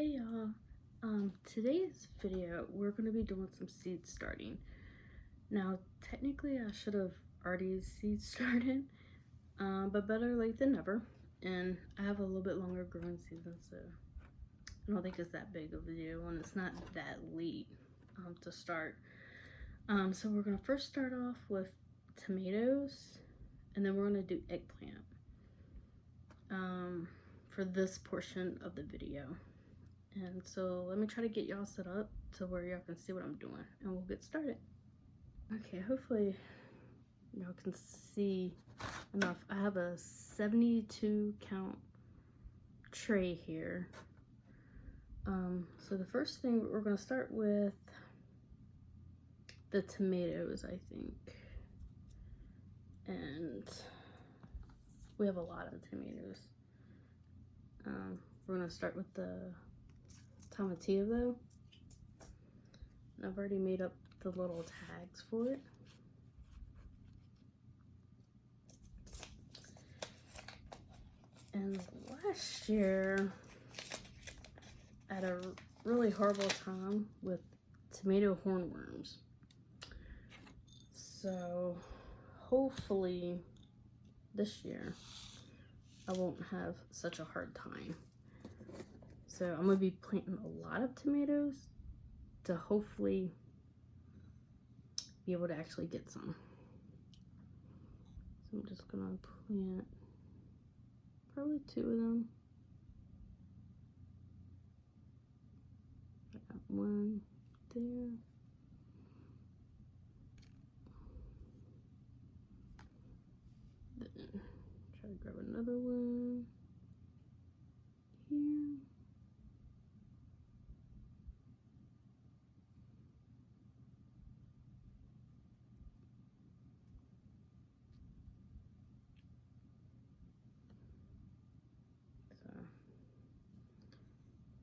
Hey y'all, today's video we're going to be doing some seed starting. Now technically I should have already seed started, but better late than never, and I have a little bit longer growing season, so I don't think it's that big of a deal, and it's not that late to start. So we're going to first start off with tomatoes, and then we're going to do eggplant for this portion of the video. And so let me try to get y'all set up to where y'all can see what I'm doing, and we'll get started. Okay, hopefully y'all can see enough. I have a 72 count tray here. So the first thing we're gonna start with the tomatoes, I think. And we have a lot of tomatoes. We're gonna start with the tomatillo though. And I've already made up the little tags for it. And last year, I had a really horrible time with tomato hornworms. So hopefully this year I won't have such a hard time. So I'm gonna be planting a lot of tomatoes to hopefully be able to actually get some. So I'm just gonna plant probably 2 of them. I got 1 there. Then try to grab another one here.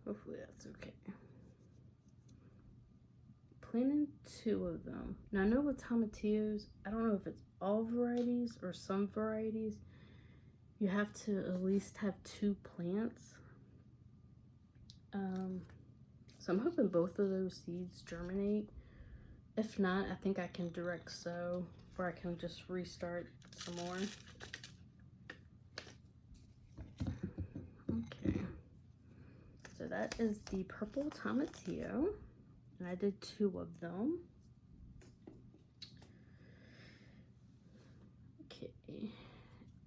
So hopefully that's okay. Planting 2 of them. Now I know with tomatillos, I don't know if it's all varieties or some varieties, you have to at least have 2 plants. So I'm hoping both of those seeds germinate. If not, I think I can direct sow, or I can just restart some more. Okay, so that is the purple tomatillo, and I did 2 of them. Okay,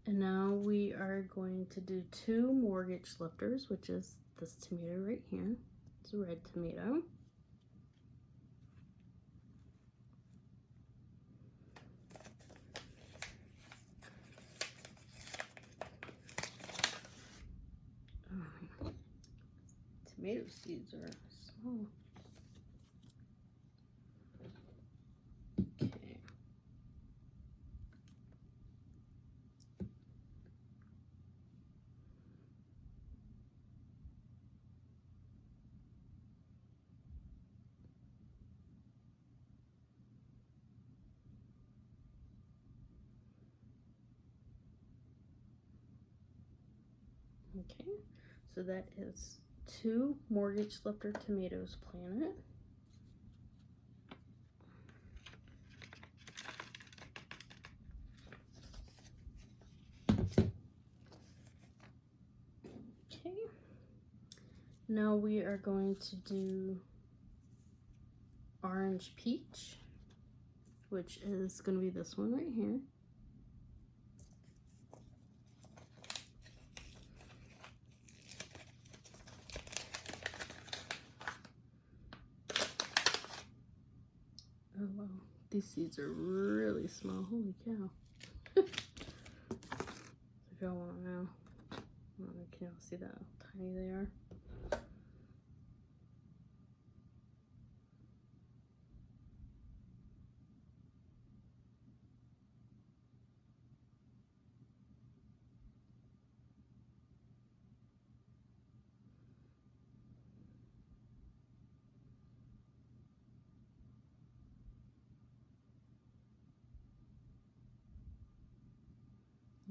and now we are going to do 2 mortgage lifters, which is this tomato right here. It's a red tomato. Tomato seeds are small. Okay. Okay, so that is 2 mortgage lifter tomatoes planted. Okay, now we are going to do orange peach, which is going to be this one right here. Oh wow, these seeds are really small. Holy cow. So if y'all want to know, I don't know, can y'all see that how tiny they are?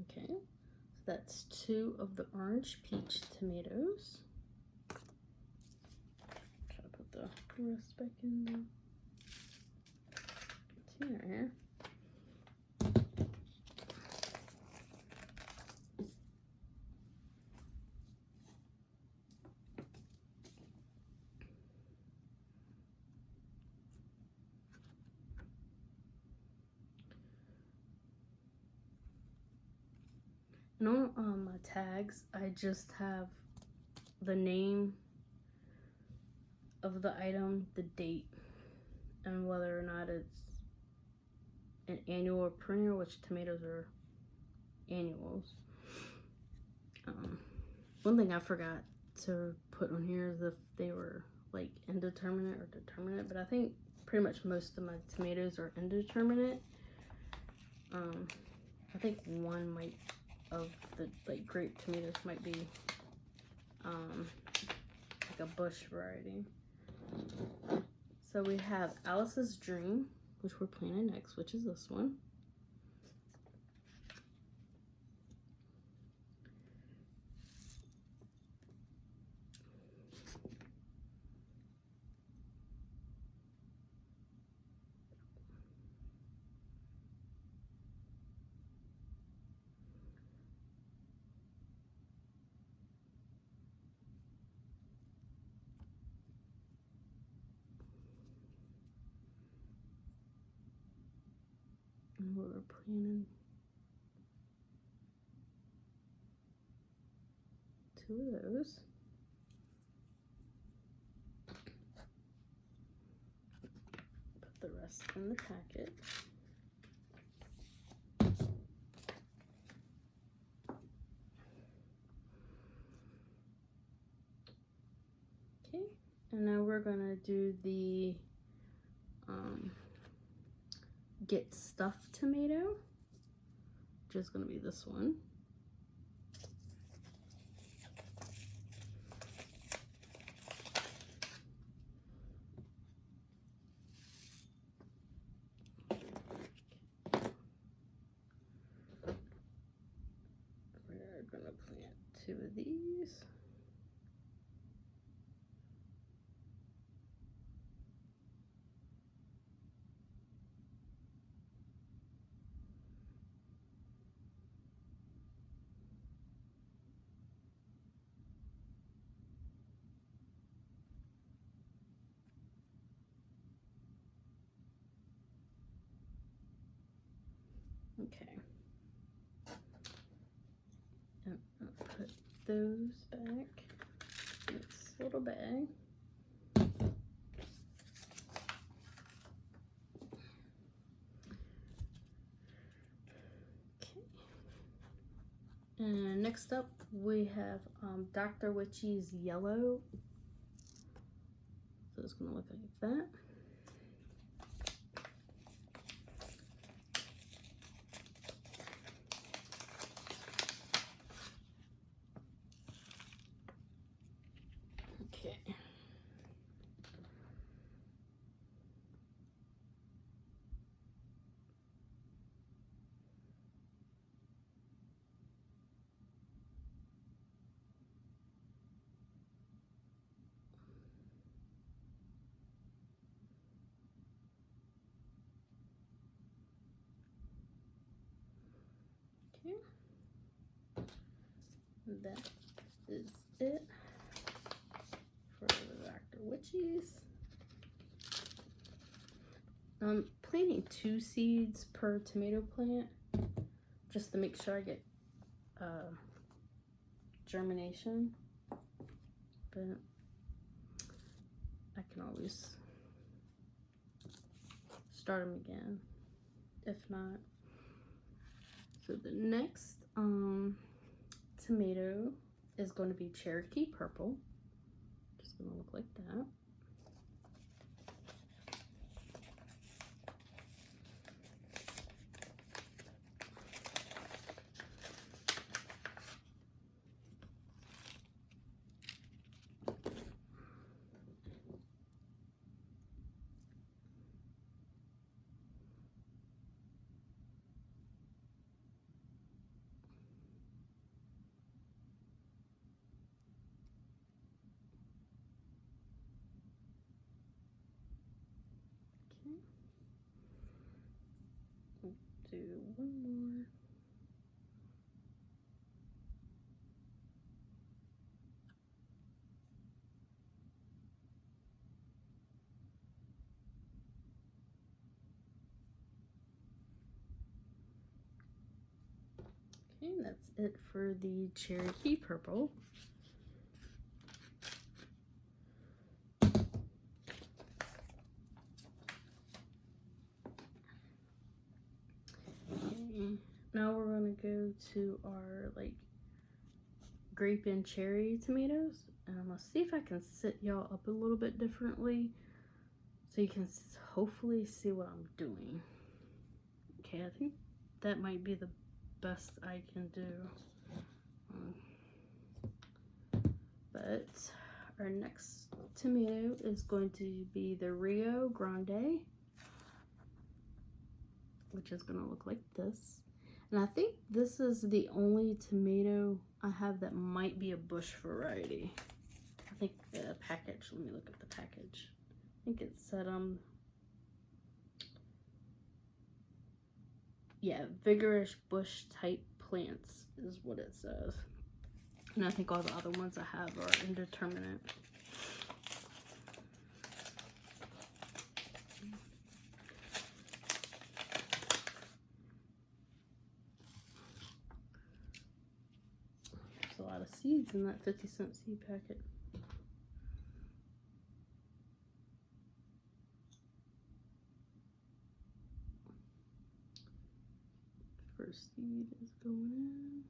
Okay, so that's 2 of the orange peach tomatoes. the rest back in the container. And on my tags, I just have the name of the item, the date, and whether or not it's an annual or perennial, which tomatoes are annuals. One thing I forgot to put on here is if they were like indeterminate or determinate, but I think pretty much most of my tomatoes are indeterminate. I think one might of the like grape tomatoes might be like a bush variety. So we have Alice's Dream, which we're planting next, which is this one. And we're planting 2 of those. Put the rest in the packet. Okay, and now we're gonna do the Get Stuffed tomato, which is gonna be this one. We're gonna plant 2 of these. Okay. And I'll put those back in this little bag. Okay. And next up we have Dr. Witchy's Yellow. So it's gonna look like that. Okay. Okay. That is it for the Dr. Witchy's. I'm planting 2 seeds per tomato plant just to make sure I get germination, but I can always start them again if not. So the next tomato is going to be Cherokee Purple. Just going to look like that. one more. Okay, that's it for the Cherokee Purple. Okay, now we're gonna go to our like grape and cherry tomatoes, and I'm gonna see if I can set y'all up a little bit differently so you can hopefully see what I'm doing. Okay, I think that might be the best I can do. But our next tomato is going to be the Rio Grande, which is going to look like this. And I think this is the only tomato I have that might be a bush variety. I think the package, let me look at the package. I think it said, yeah, vigorous bush type plants is what it says. And I think all the other ones I have are indeterminate. There's a lot of seeds in that 50-cent seed packet. First seed is going in.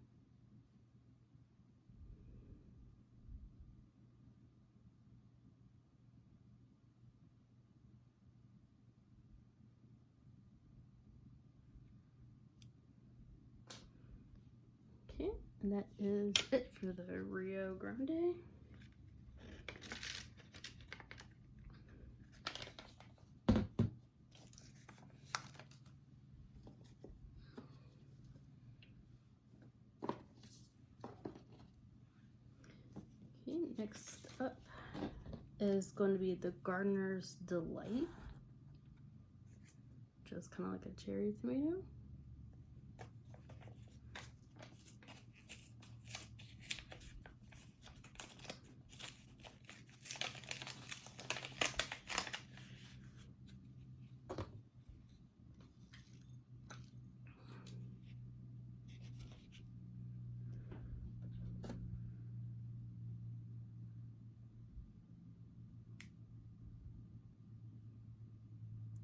Okay, and that is it for the Rio Grande. Okay, next up is going to be the Gardener's Delight, which is kind of like a cherry tomato.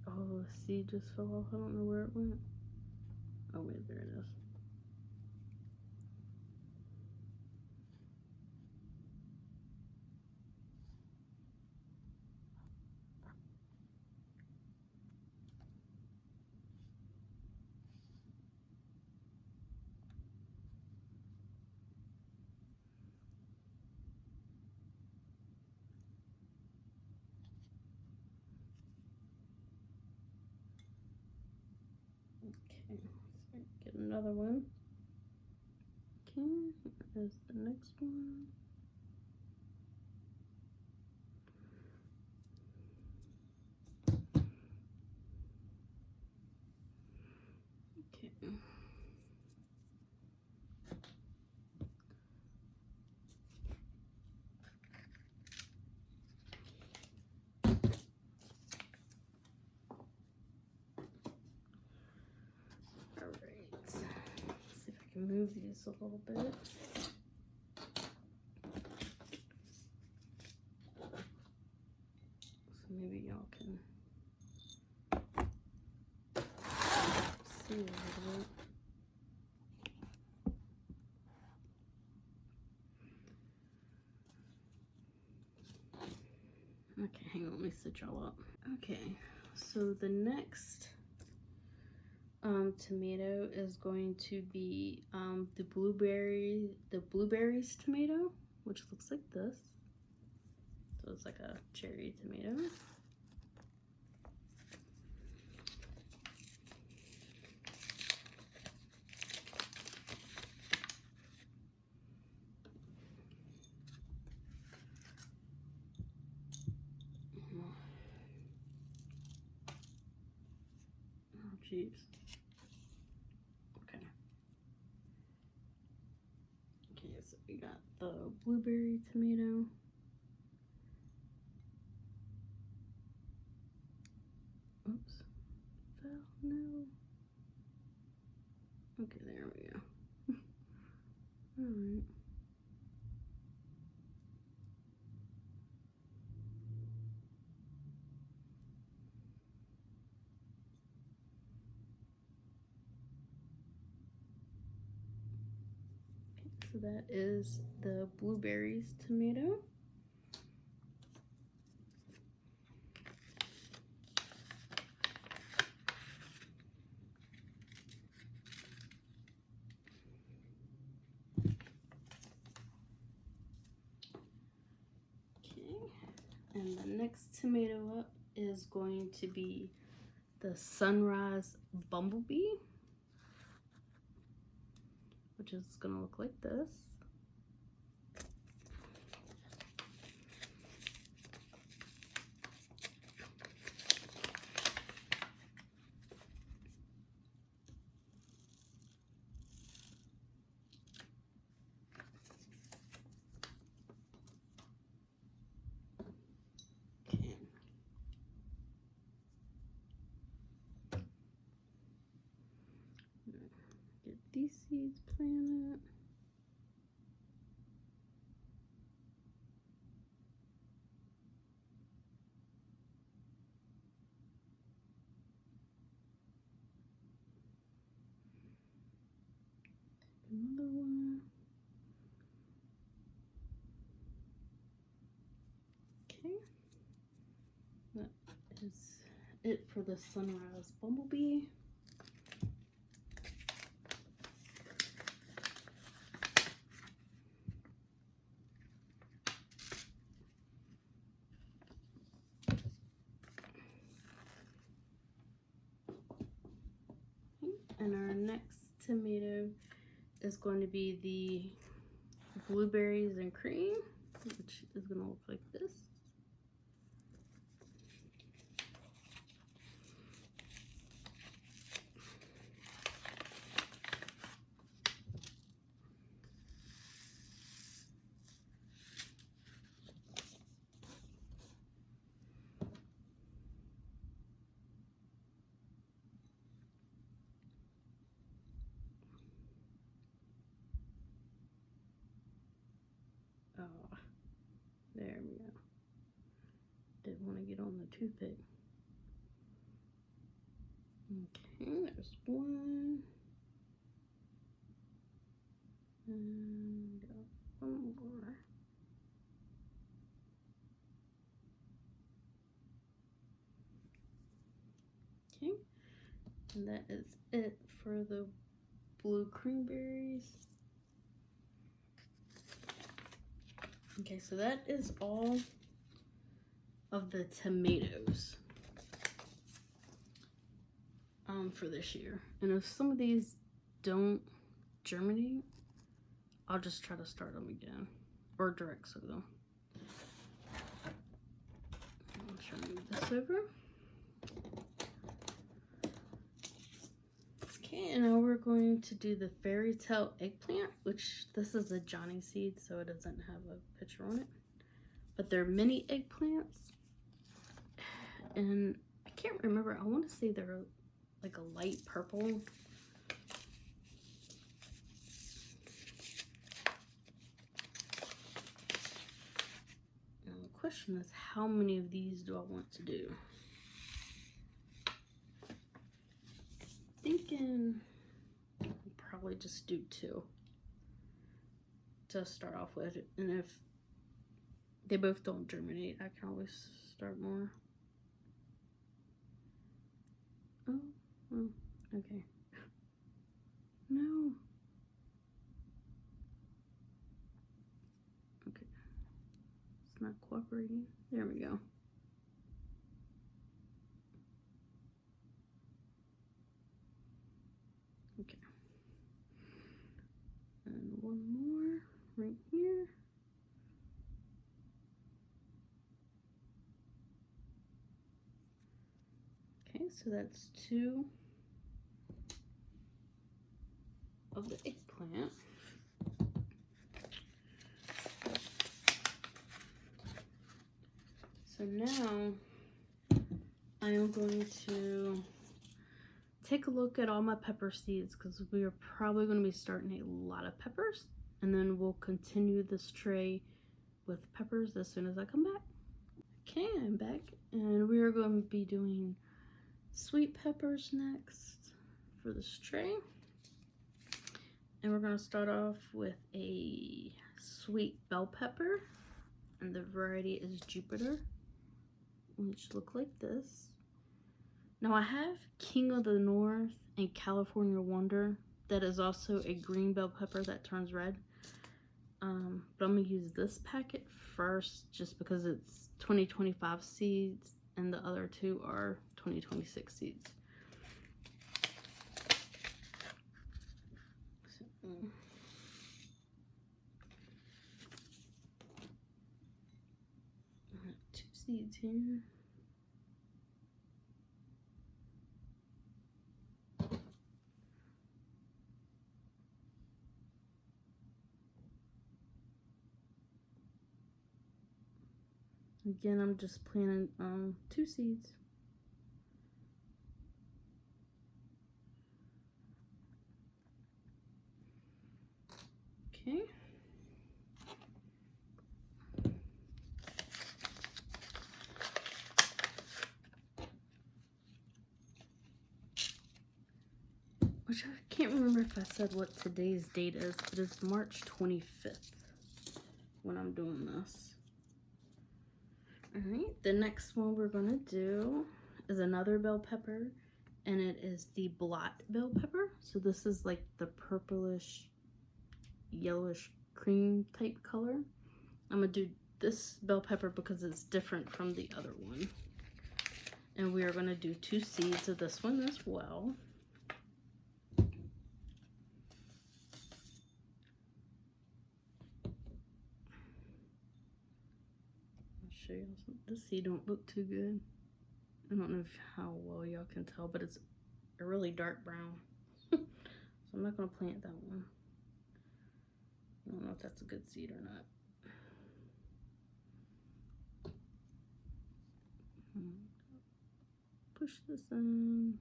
Oh, the seed just fell off. I don't know where it went. Oh, wait, there it is. Okay, so get another one. Okay, here's the next one. Okay. Alright, see if I can move these a little bit. So maybe y'all can see a little bit. Okay, hang on, let me set y'all up. Okay, so the next tomato is going to be the blueberries tomato, which looks like this. So it's like a cherry tomato. Oh, jeez. We got the blueberry tomato. Oops. Fell. No. Okay, there we go. Alright. So that is the blueberries tomato. Okay, and the next tomato up is going to be the Sunrise Bumblebee, which is gonna look like this. Okay. Get these seeds planted. Another one. Okay. That is it for the Sunrise Bumblebee. And our next tomato is going to be the blueberries and cream, which is going to look like this. Oh, there we go. Didn't want to get on the toothpick. Okay, there's one. And one more. Okay, and that is it for the blue cranberries. Okay, so that is all of the tomatoes for this year. And if some of these don't germinate, I'll just try to start them again or direct sow them. I'll try to move this over. Okay, and now we're going to do the fairy tale eggplant, which this is a Johnny seed, so it doesn't have a picture on it. But they're mini eggplants. And I can't remember, I want to say they're like a light purple. And the question is, how many of these do I want to do? Thinking I'll probably just do 2 to start off with, and if they both don't germinate, I can always start more. Oh, well, okay. No. Okay. It's not cooperating. There we go. Okay. And one more right here. Okay, so that's 2 of the eggplant. So now I am going to take a look at all my pepper seeds because we are probably going to be starting a lot of peppers, and then we'll continue this tray with peppers as soon as I come back. Okay, I'm back, and we are going to be doing sweet peppers next for this tray. And we're going to start off with a sweet bell pepper, and the variety is Jupiter, which look like this. Now I have King of the North and California Wonder that is also a green bell pepper that turns red. But I'm going to use this packet first just because it's 2025 seeds and the other two are 2026 seeds. So, 2 seeds here. Again, I'm just planting 2 seeds. Okay. Which I can't remember if I said what today's date is, but it's March 25th when I'm doing this. Alright, the next one we're going to do is another bell pepper, and it is the blot bell pepper. So this is like the purplish, yellowish cream type color. I'm going to do this bell pepper because it's different from the other one. And we are going to do 2 seeds of this one as well. Show you something. This seed don't look too good. I don't know how well y'all can tell, but it's a really dark brown. So I'm not going to plant that one. I don't know if that's a good seed or not. Push this in.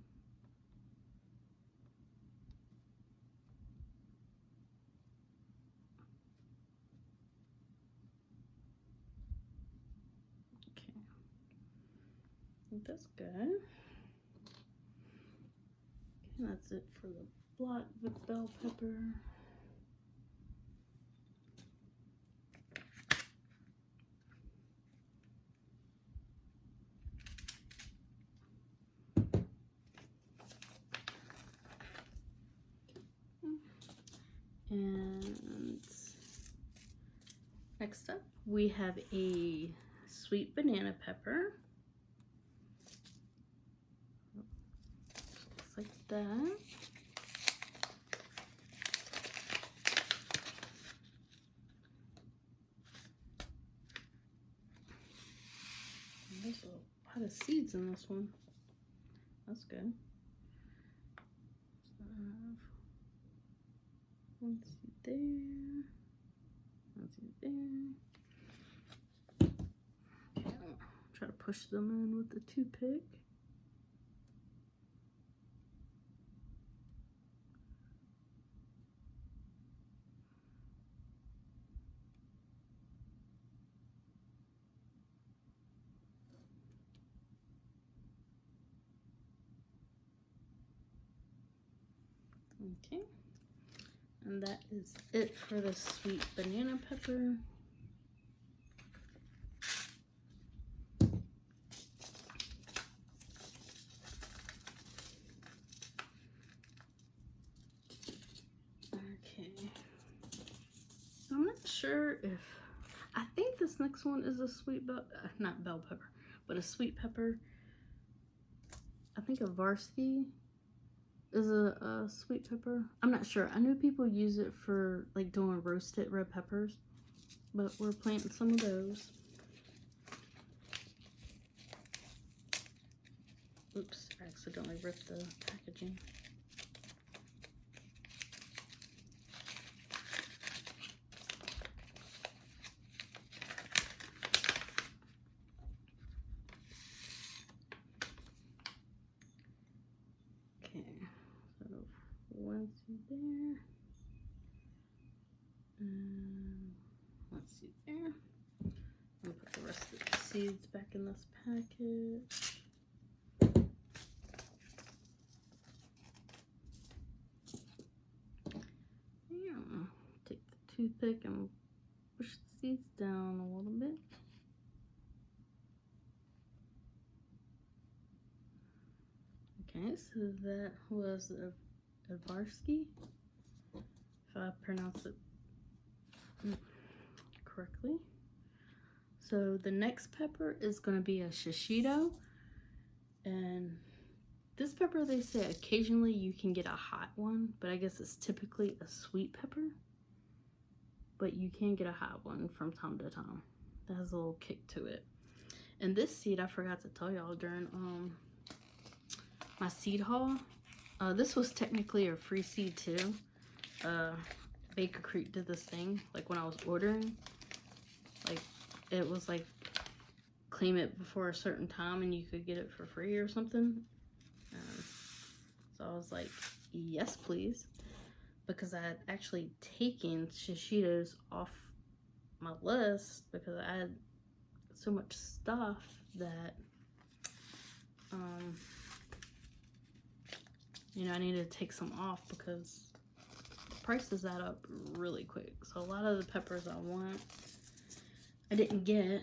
That's good. And that's it for the blot with bell pepper. And next up, we have a sweet banana pepper. Looks like that. There's a lot of seeds in this one. That's good. So I have one seed there, one seed there. Okay, I'll try to push them in with the toothpick. Okay, and that is it for the sweet banana pepper. Okay, I'm not sure if, I think this next one is a sweet not bell pepper, but a sweet pepper. I think a varsity is a sweet pepper. I'm not sure. I know people use it for like doing roasted red peppers, but we're planting some of those. Oops, I accidentally ripped the packaging. one seed there. And one seed there. I'm gonna put the rest of the seeds back in this package. Yeah. Take the toothpick and push the seeds down a little bit. Okay, so that was a Avarsky, if I pronounce it correctly. So the next pepper is going to be a shishito, and this pepper, they say occasionally you can get a hot one, but I guess it's typically a sweet pepper, but you can get a hot one from time to time. That has a little kick to it. And this seed, I forgot to tell y'all during my seed haul, this was technically a free seed too. Baker Creek did this thing, like when I was ordering, like it was like claim it before a certain time and you could get it for free or something. So I was like, yes please, because I had actually taken shishitos off my list because I had so much stuff that you know, I needed to take some off because the prices add up really quick. So a lot of the peppers I want, I didn't get.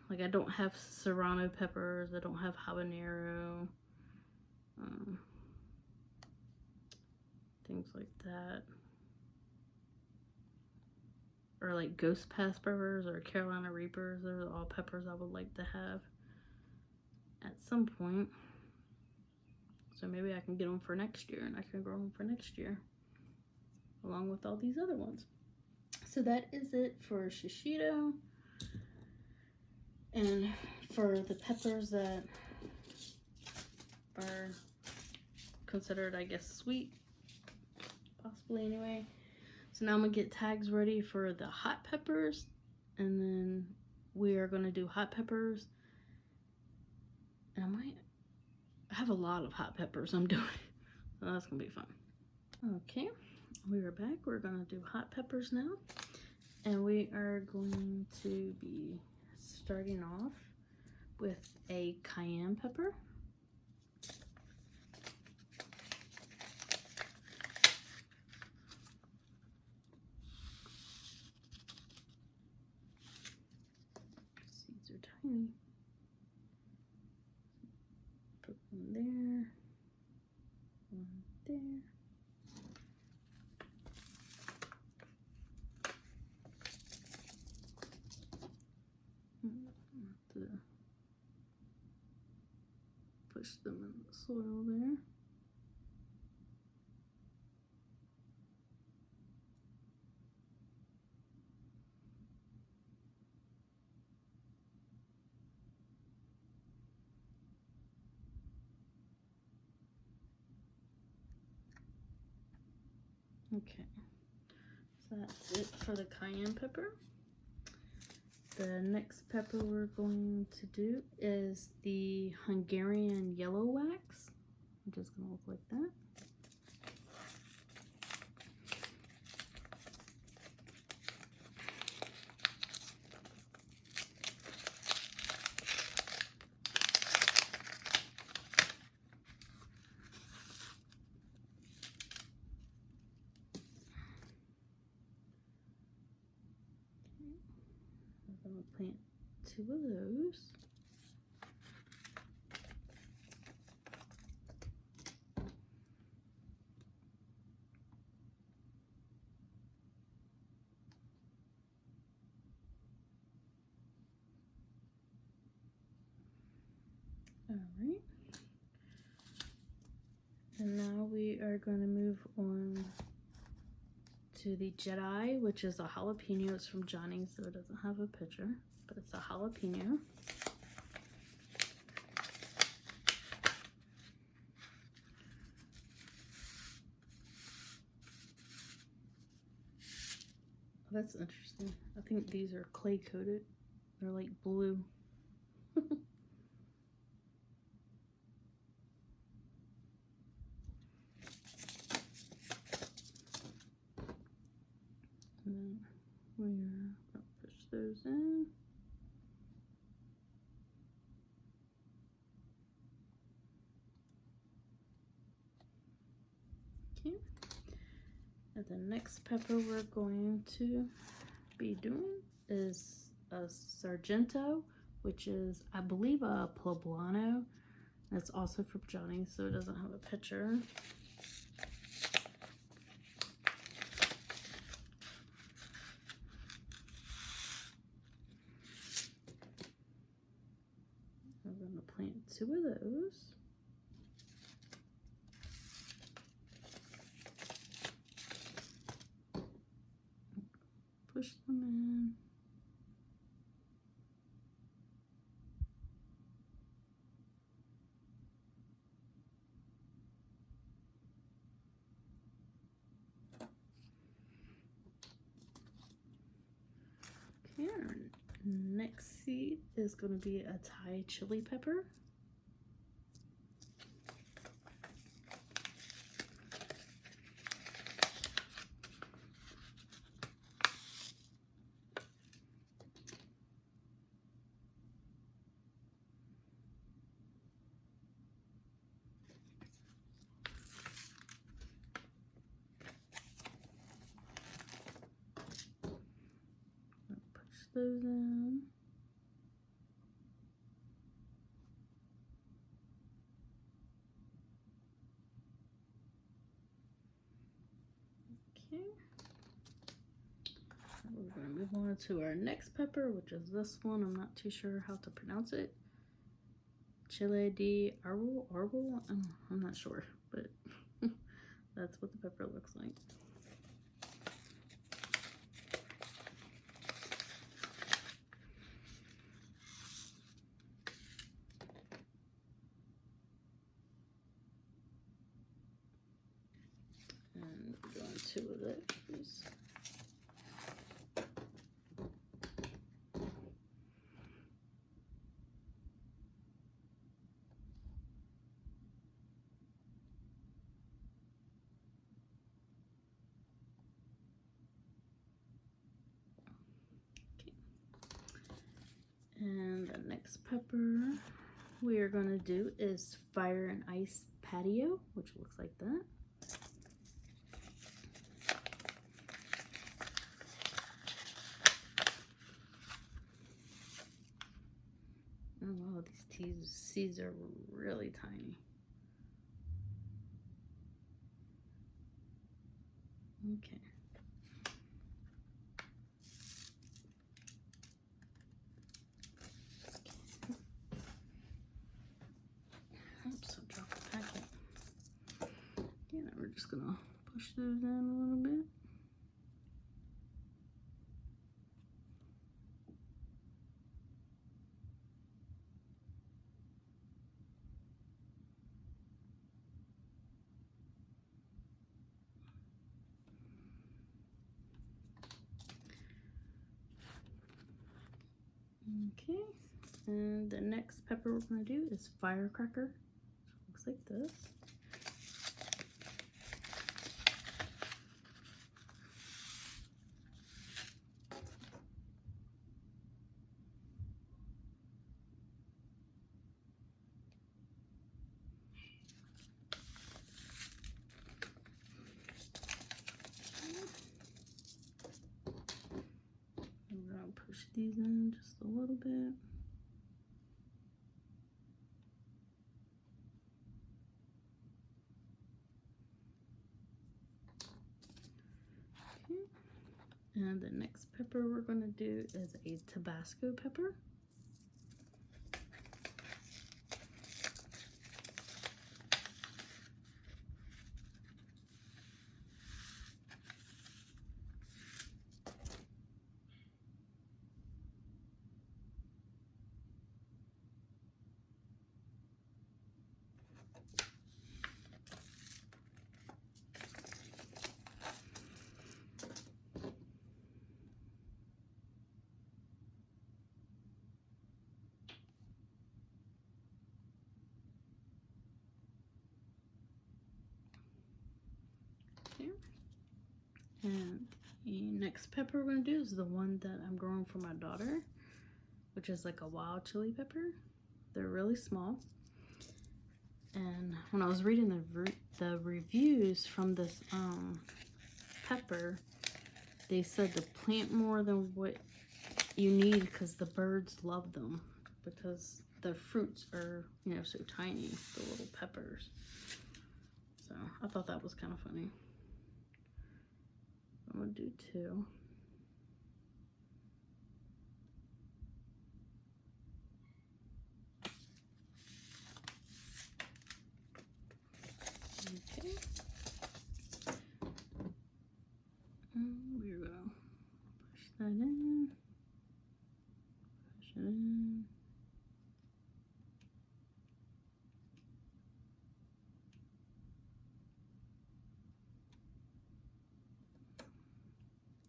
Like I don't have serrano peppers, I don't have habanero, things like that. Or like ghost peppers or Carolina Reapers. Those are all peppers I would like to have at some point. So maybe I can get them for next year and I can grow them for next year along with all these other ones. So that is it for shishito. And for the peppers that are considered, I guess, sweet, possibly anyway. So now I'm gonna get tags ready for the hot peppers, and then we are gonna do hot peppers. And I have a lot of hot peppers I'm doing, so that's gonna be fun. Okay, we are back. We're gonna do hot peppers now, and we are going to be starting off with a cayenne pepper. Seeds are tiny. Put one there, one there. To push them in the soil there. Okay, so that's it for the cayenne pepper. The next pepper we're going to do is the Hungarian yellow wax. I'm just gonna look like that. I'm gonna plant 2 of those. All right. And now we are going to move on to the Jedi, which is a jalapeno. It's from Johnny's, so it doesn't have a picture, but it's a jalapeno. Oh, that's interesting. I think these are clay coated. They're like blue. Okay. And the next pepper we're going to be doing is a Sargento, which is, I believe, a Poblano. That's also from Johnny, so it doesn't have a picture. I'm going to plant 2 of those. Push them in. Okay, our next seed is going to be a Thai chili pepper. Push those in. Okay. We're going to move on to our next pepper, which is this one. I'm not too sure how to pronounce it. Chile de arbol? I'm not sure, but that's what the pepper looks like. And we're doing 2 of those. And the next pepper we are going to do is Fire and Ice Patio, which looks like that. Oh wow, these seeds are really tiny. Okay. Oops, I dropped the packet. Yeah, we're just gonna push those in a little bit. Okay, and the next pepper we're gonna do is Firecracker. Looks like this. I'm gonna push these in just a little bit. Okay. And the next pepper we're going to do is a Tabasco pepper. Okay. And the next pepper we're going to do is the one that I'm growing for my daughter, which is like a wild chili pepper. They're really small. And when I was reading the reviews from this pepper, they said to plant more than what you need because the birds love them, because the fruits are, you know, so tiny, the little peppers. So I thought that was kind of funny. I'm gonna do 2. Okay. We're gonna push that in. Push it in.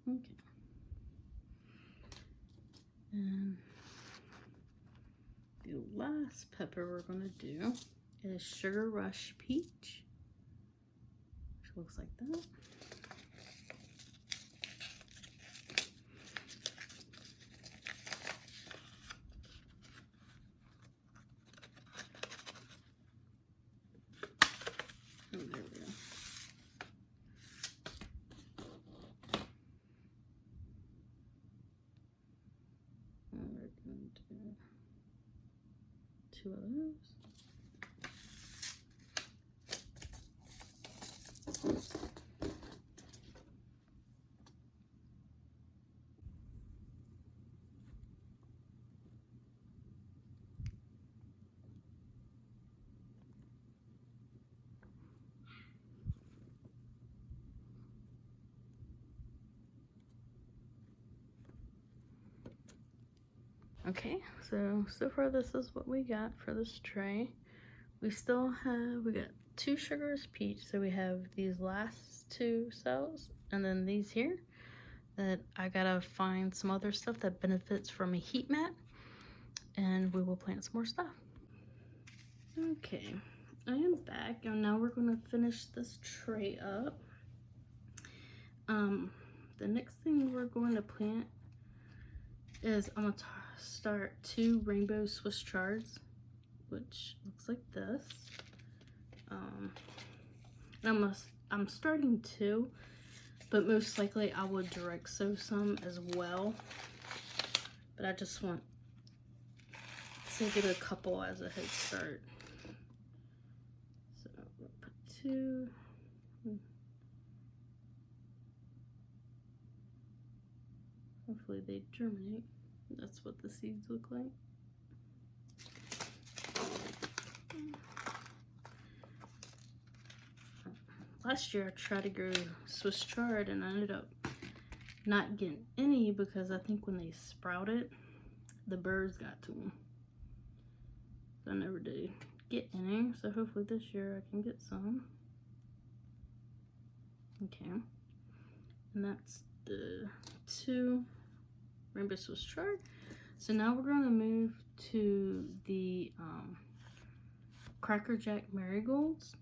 Okay. And the last pepper we're gonna do is Sugar Rush Peach, which looks like that. Oh, there we go. And we're going to do 2 of those. Okay, so far this is what we got for this tray. We got 2 sugars peach, so we have these last 2 cells, and then these here that I gotta find some other stuff that benefits from a heat mat, and we will plant some more stuff. Okay, I am back, and now we're gonna finish this tray up. The next thing we're going to plant is I'm gonna start 2 rainbow Swiss chards, which looks like this. I'm starting 2, but most likely I would direct sow some as well. But I just want to get a couple as a head start. So we'll put 2. Hopefully they germinate. That's what the seeds look like. Last year I tried to grow Swiss chard and I ended up not getting any because I think when they sprouted, the birds got to them. So I never did get any, so hopefully this year I can get some. Okay, and that's the 2 rainbow Swiss chard. So now we're going to move to the Cracker Jack marigolds.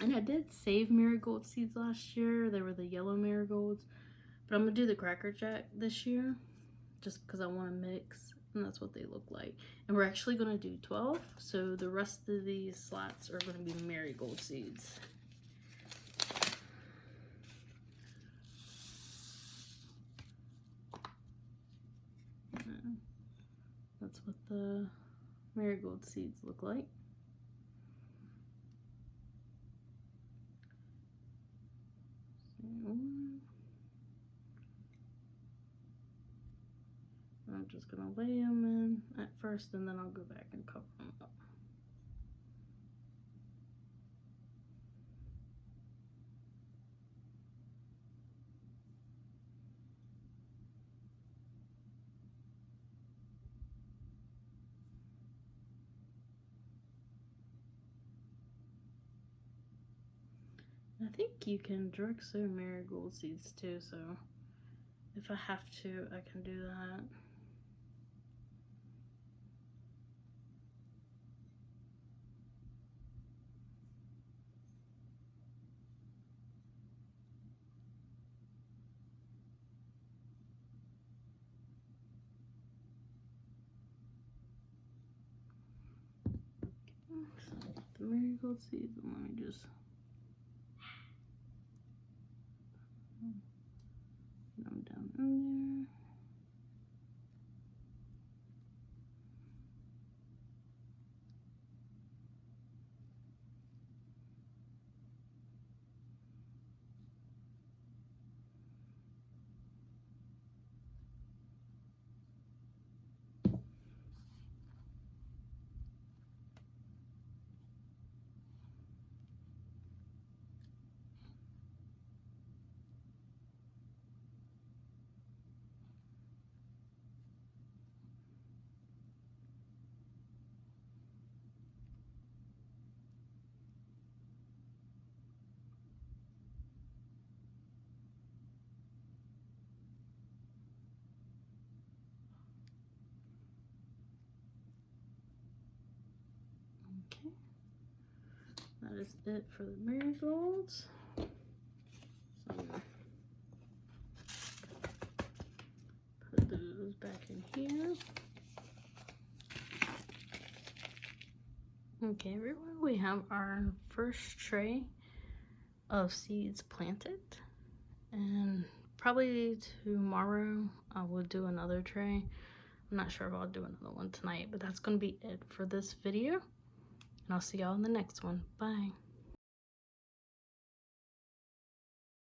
And I did save marigold seeds last year. They were the yellow marigolds. But I'm going to do the Cracker Jack this year, just because I want to mix, and that's what they look like. And we're actually going to do 12, so the rest of these slots are going to be marigold seeds. That's what the marigold seeds look like. I'm just gonna lay them in at first, and then I'll go back and cover them up. I think you can direct sow marigold seeds too, so if I have to, I can do that. So the marigold seeds, and let me just get them down in there. Okay, that is it for the marigolds. So I'm gonna put those back in here. Okay, everyone, we have our first tray of seeds planted, and probably tomorrow I will do another tray. I'm not sure if I'll do another one tonight, but that's going to be it for this video, and I'll see y'all in the next one. Bye.